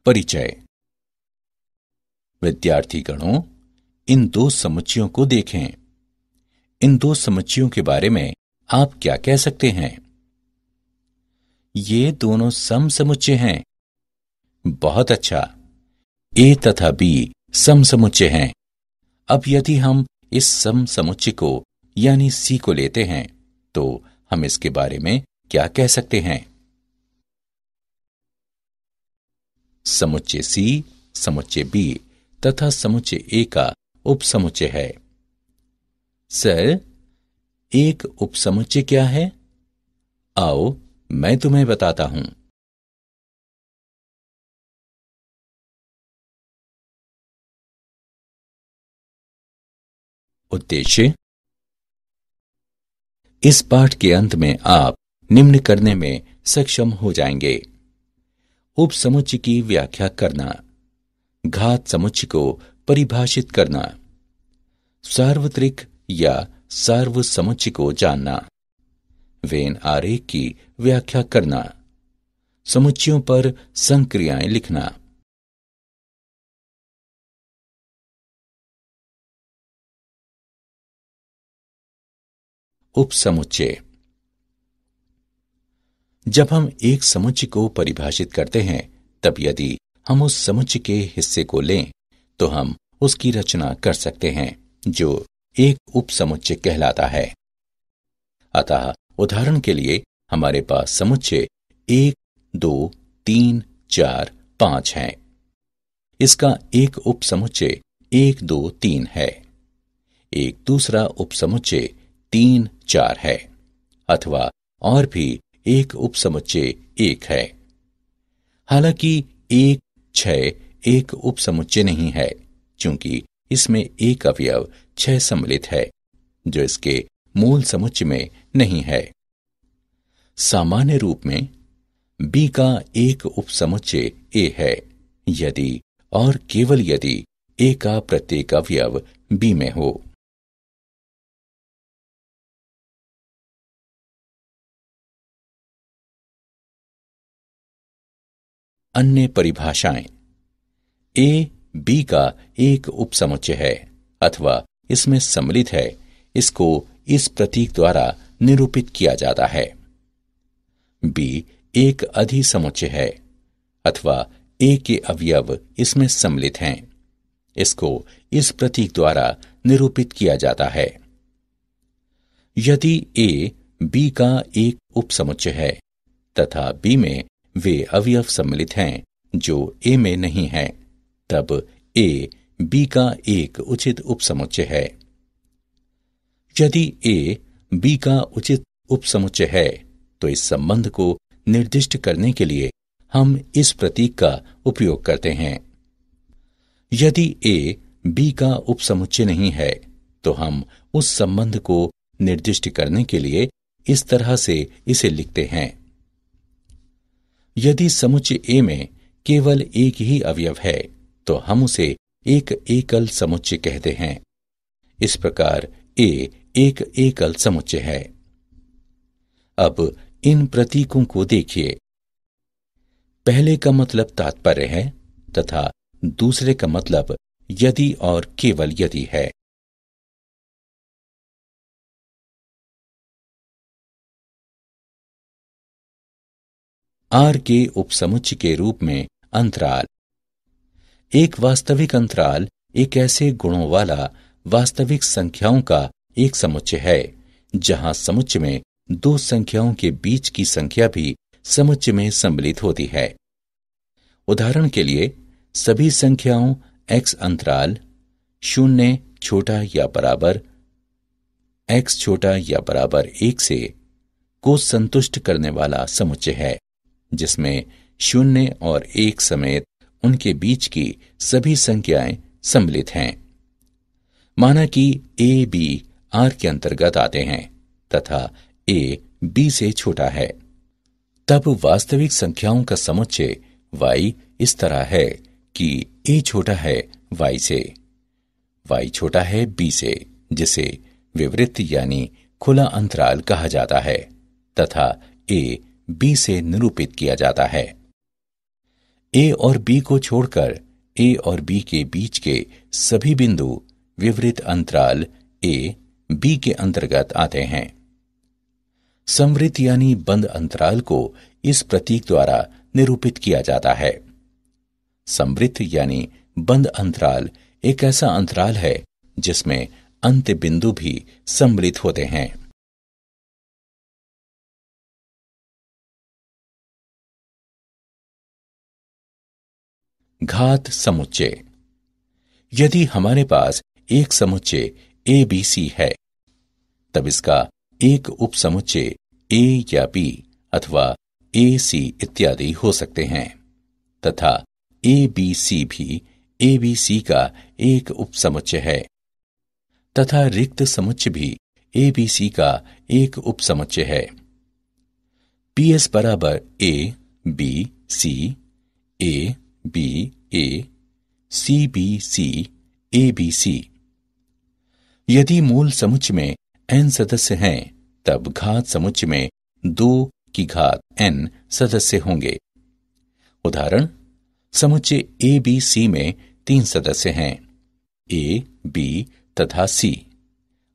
परिचय। विद्यार्थीगणों, इन दो समुच्चयों को देखें। इन दो समुच्चयों के बारे में आप क्या कह सकते हैं? ये दोनों समसमुच्चय हैं। बहुत अच्छा। ए तथा बी समसमुच्चय हैं। अब यदि हम इस समसमुच्चय को यानी सी को लेते हैं तो हम इसके बारे में क्या कह सकते हैं? समुच्चय सी, समुच्चय बी तथा समुच्चय ए का उपसमुच्चय है। सर, एक उपसमुच्चय क्या है? आओ मैं तुम्हें बताता हूं। उद्देश्य। इस पाठ के अंत में आप निम्न करने में सक्षम हो जाएंगे: उपसमुच्चय की व्याख्या करना, घात समुच्चय को परिभाषित करना, सार्वत्रिक या सार्वसमुच्चय को जानना, वेन आरेख की व्याख्या करना, समुच्चयों पर संक्रियाएं लिखना। उपसमुच्चय। जब हम एक समुच्चय को परिभाषित करते हैं तब यदि हम उस समुच्चय के हिस्से को लें तो हम उसकी रचना कर सकते हैं जो एक उपसमुच्चय कहलाता है। अतः उदाहरण के लिए हमारे पास समुच्चय 1, 2, 3, 4, 5 हैं। इसका एक उपसमुच्चय 1, 2, 3 है। एक दूसरा उपसमुच्चय 3, 4 है, अथवा और भी एक उपसमुच्चय 1 है। हालांकि 1, 6 एक उपसमुच्चय नहीं है, क्योंकि इसमें एक अवयव 6 सम्मिलित है जो इसके मूल समुच्चय में नहीं है। सामान्य रूप में बी का एक उपसमुच्चय ए है यदि और केवल यदि ए का प्रत्येक अवयव बी में हो। अन्य परिभाषाएं। ए बी का एक उपसमुच्चय है अथवा इसमें सम्मिलित है, इसको इस प्रतीक द्वारा निरूपित किया जाता है। बी एक अधिसमुच्चय है अथवा ए के अवयव इसमें सम्मिलित हैं, इसको इस प्रतीक द्वारा निरूपित किया जाता है। यदि ए बी का एक उपसमुच्चय है तथा बी में वे अवयव सम्मिलित हैं जो ए में नहीं हैं, तब ए बी का एक उचित उपसमुच्चय है। यदि ए बी का उचित उपसमुच्चय है तो इस संबंध को निर्दिष्ट करने के लिए हम इस प्रतीक का उपयोग करते हैं। यदि ए बी का उपसमुच्चय नहीं है तो हम उस संबंध को निर्दिष्ट करने के लिए इस तरह से इसे लिखते हैं। यदि समुच्चय ए में केवल एक ही अवयव है तो हम उसे एक एकल समुच्चय कहते हैं। इस प्रकार ए एक एकल समुच्चय है। अब इन प्रतीकों को देखिए। पहले का मतलब तात्पर्य है तथा दूसरे का मतलब यदि और केवल यदि है। आर के उपसमुच्चय के रूप में अंतराल। एक वास्तविक अंतराल एक ऐसे गुणों वाला वास्तविक संख्याओं का एक समुच्चय है जहां समुच्चय में दो संख्याओं के बीच की संख्या भी समुच्चय में सम्मिलित होती है। उदाहरण के लिए सभी संख्याओं x अंतराल 0 छोटा या बराबर x छोटा या बराबर 1 से को संतुष्ट करने वाला समुच्चय है जिसमें 0 और 1 समेत उनके बीच की सभी संख्याएं सम्मिलित हैं। माना कि ए बी आर के अंतर्गत आते हैं तथा ए बी से छोटा है, तब वास्तविक संख्याओं का समुच्चय y इस तरह है कि a छोटा है y से, y छोटा है b से, जिसे विवृत यानी खुला अंतराल कहा जाता है, तथा a b से निरूपित किया जाता है। ए और बी को छोड़कर ए और बी के बीच के सभी बिंदु विवरित अंतराल ए बी के अंतर्गत आते हैं। समवृत्त यानी बंद अंतराल को इस प्रतीक द्वारा निरूपित किया जाता है। समवृत्त यानी बंद अंतराल एक ऐसा अंतराल है जिसमें अंत्य बिंदु भी सम्मिलित होते हैं। घात समुच्चय। यदि हमारे पास एक समुच्चय ए बी सी है, तब इसका एक उपसमुच्चय ए या बी अथवा ए सी इत्यादि हो सकते हैं तथा ए बी सी भी ए बी सी का एक उपसमुच्चय है तथा रिक्त समुच्चय भी ए बी सी का एक उपसमुच्चय है। पी एस बराबर A B C A B A C B C A B C. यदि मूल समुच्चय में n सदस्य हैं, तब घात समुच्चय में 2 की घात n सदस्य होंगे। उदाहरण, समुच्चय ए बी सी में 3 सदस्य हैं, ए बी तथा सी।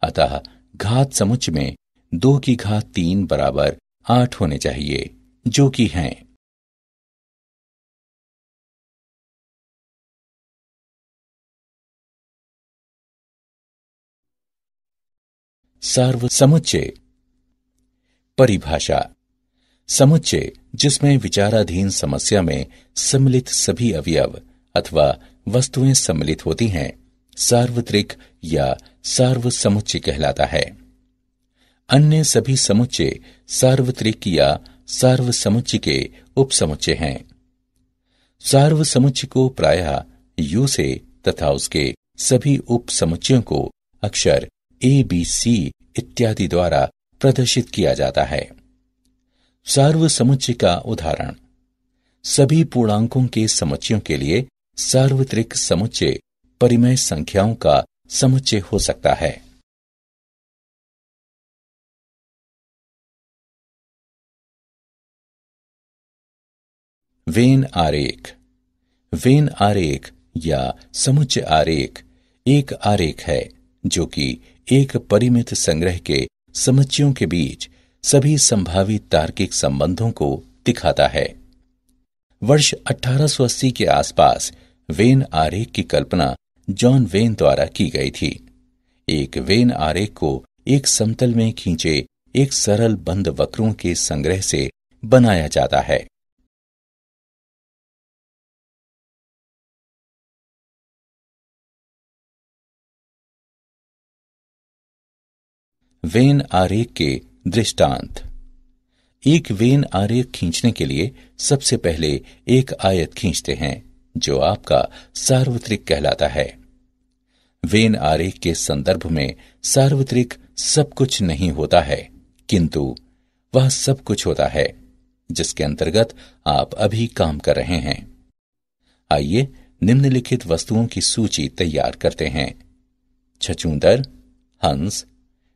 अतः घात समुच्चय में 2 की घात 3 बराबर 8 होने चाहिए, जो कि हैं। सार्व समुच्चय। परिभाषा। समुच्चय जिसमें विचाराधीन समस्या में सम्मिलित सभी अवयव अथवा वस्तुएं सम्मिलित होती हैं, सार्वत्रिक या सार्व समुच्चय कहलाता है। अन्य सभी समुच्चय सार्वत्रिक या सार्व समुच्चय के उपसमुच्चय हैं। सार्व समुच्चय को प्रायः यू से तथा उसके सभी उपसमुच्चयों को अक्षर ए बी सी इत्यादि द्वारा प्रदर्शित किया जाता है। सार्व समुच्चय का उदाहरण, सभी पूर्णांकों के समुच्चयों के लिए सार्वत्रिक समुच्चय परिमेय संख्याओं का समुच्चय हो सकता है। वेन आरेख। वेन आरेख या समुच्चय आरेख एक आरेख है जो कि एक परिमित संग्रह के समुच्चयों के बीच सभी संभावित तार्किक संबंधों को दिखाता है। वर्ष 1880 के आसपास वेन आरेख की कल्पना जॉन वेन द्वारा की गई थी। एक वेन आरेख को एक समतल में खींचे एक सरल बंद वक्रों के संग्रह से बनाया जाता है। वेन आरेख के दृष्टांत। एक वेन आरेख खींचने के लिए सबसे पहले एक आयत खींचते हैं जो आपका सार्वत्रिक कहलाता है। वेन आरेख के संदर्भ में सार्वत्रिक सब कुछ नहीं होता है, किंतु वह सब कुछ होता है जिसके अंतर्गत आप अभी काम कर रहे हैं। आइए निम्नलिखित वस्तुओं की सूची तैयार करते हैं। छछूंदर, हंस,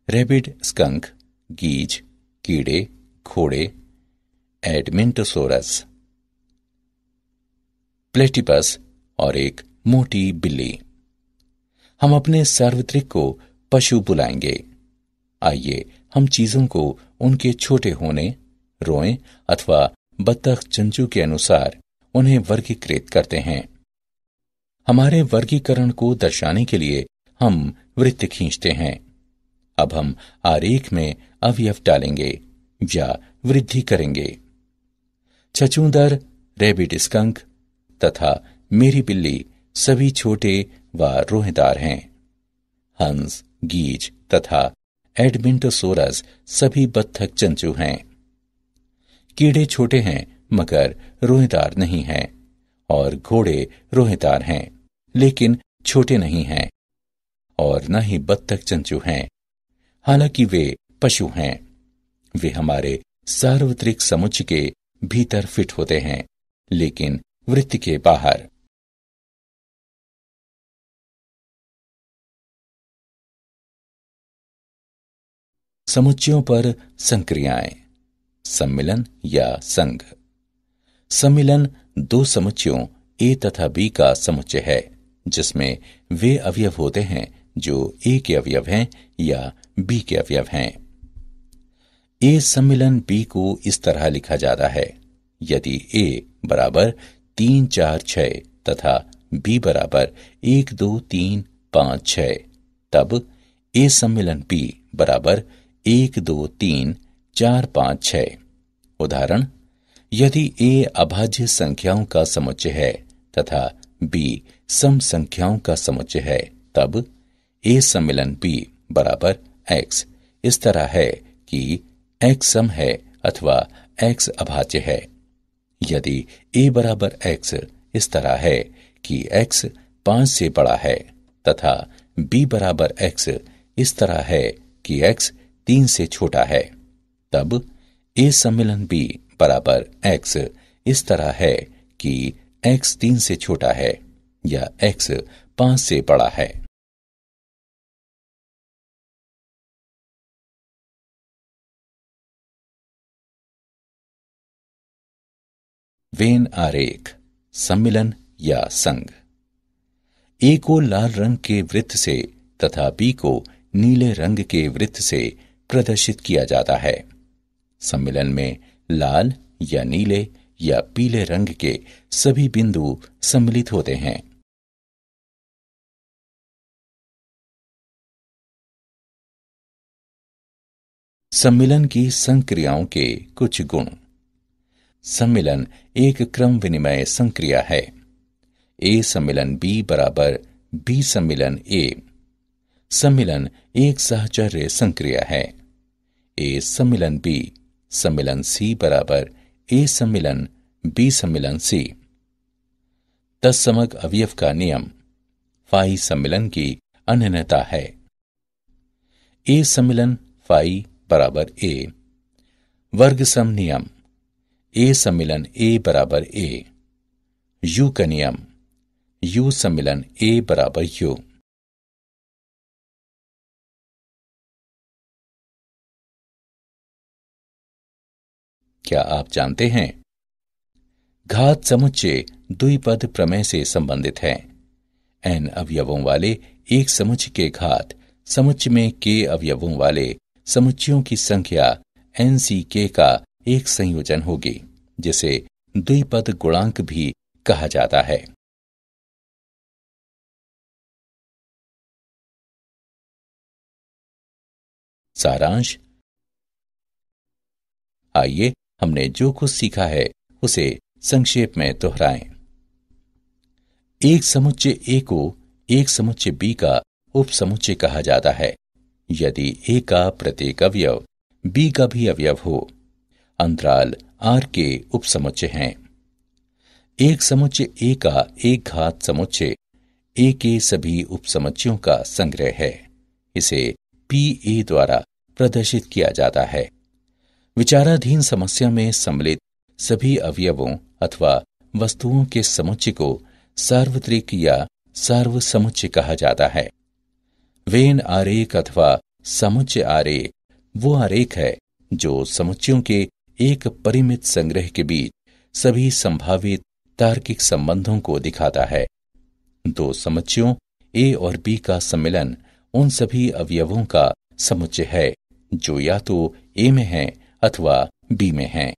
रैबिड, स्कंक, गीज, कीड़े, घोड़े, एडमेंटोसोरस, प्लेटिपस और एक मोटी बिल्ली। हम अपने सार्वत्रिक को पशु बुलाएंगे। आइए हम चीजों को उनके छोटे होने, रोए अथवा बत्तख चंचू के अनुसार उन्हें वर्गीकृत करते हैं। हमारे वर्गीकरण को दर्शाने के लिए हम वृत्त खींचते हैं। अब हम आरेख में अवयव डालेंगे या वृद्धि करेंगे। छछूंदर, रैबिट, स्कंक तथा मेरी बिल्ली सभी छोटे व रोएदार हैं। हंस, गीज तथा एडमेंटोसोरस सभी बत्तख चंचू हैं। कीड़े छोटे हैं मगर रोएदार नहीं हैं और घोड़े रोएदार हैं लेकिन छोटे नहीं हैं और न ही बत्तख चंचू हैं, हालांकि वे पशु हैं। वे हमारे सार्वत्रिक समुच्चय के भीतर फिट होते हैं लेकिन वृत्त के बाहर। समुच्चयों पर संक्रियाएं, सम्मिलन या संघ। सम्मिलन दो समुच्चयों ए तथा बी का समुच्चय है, जिसमें वे अवयव होते हैं जो ए के अवयव हैं या बी के अवयव हैं। ए सम्मिलन बी को इस तरह लिखा जाता है: यदि ए बराबर 3 4 6 तथा बी बराबर 1 2 3 5 6, तब ए सम्मिलन बी बराबर 1 2 3 4 5 6। उदाहरण: यदि ए अभाज्य संख्याओं का समुच्चय है तथा बी सम संख्याओं का समुच्चय है, तब ए सम्मिलन बी बराबर x इस तरह है कि x सम है अथवा x अभाज्य है। यदि a बराबर x इस तरह है कि x 5 से बड़ा है तथा b बराबर x इस तरह है कि x 3 से छोटा है, तब a सम्मिलन b बराबर x इस तरह है कि x 3 से छोटा है या x 5 से बड़ा है। वेन आरेख, सम्मिलन या संघ। ए को लाल रंग के वृत्त से तथा बी को नीले रंग के वृत्त से प्रदर्शित किया जाता है। सम्मिलन में लाल या नीले या पीले रंग के सभी बिंदु सम्मिलित होते हैं। सम्मिलन की संक्रियाओं के कुछ गुण। सम्मिलन एक क्रम विनिमय संक्रिया है। ए सम्मिलन बी बराबर बी सम्मिलन ए। सम्मिलन एक सहचर्य संक्रिया है। ए सम्मिलन बी सम्मिलन सी बराबर ए सम्मिलन बी सम्मिलन सी। तत्समक अवयव का नियम फाई सम्मिलन की अनन्यता है। ए सम्मिलन फाई बराबर ए। वर्ग सम नियम ए सम्मिलन ए बराबर ए। यू का नियम यू सम्मिलन ए बराबर यू। क्या आप जानते हैं घात समुच्चय द्विपद प्रमेय से संबंधित है। n अवयवों वाले एक समुच्चय के घात समुच्चय में k अवयवों वाले समुच्चयों की संख्या nck का एक संयोजन होगी, जिसे द्विपद गुणांक भी कहा जाता है। सारांश। आइए हमने जो कुछ सीखा है उसे संक्षेप में दोहराएं। एक समुच्चय ए को एक समुच्चय बी का उपसमुच्चय कहा जाता है यदि ए का प्रत्येक अवयव बी का भी अवयव हो। अंतराल R के उपसमुच्चय हैं। एक समुच्चय ए का एक घात समुच्चय ए के सभी उपसमुच्चयों का संग्रह है। इसे PA द्वारा प्रदर्शित किया जाता है। विचाराधीन समस्या में सम्मिलित सभी अवयवों अथवा वस्तुओं के समुच्चय को सार्वत्रिक या सार्वसमुच्चय कहा जाता है। वेन आरेख अथवा समुच्चय आरेख वो आरेख है जो समुच्चयों के एक परिमित संग्रह के बीच सभी संभावित तार्किक संबंधों को दिखाता है। दो समुच्चयों ए और बी का सम्मिलन उन सभी अवयवों का समुच्चय है जो या तो ए में है अथवा बी में है।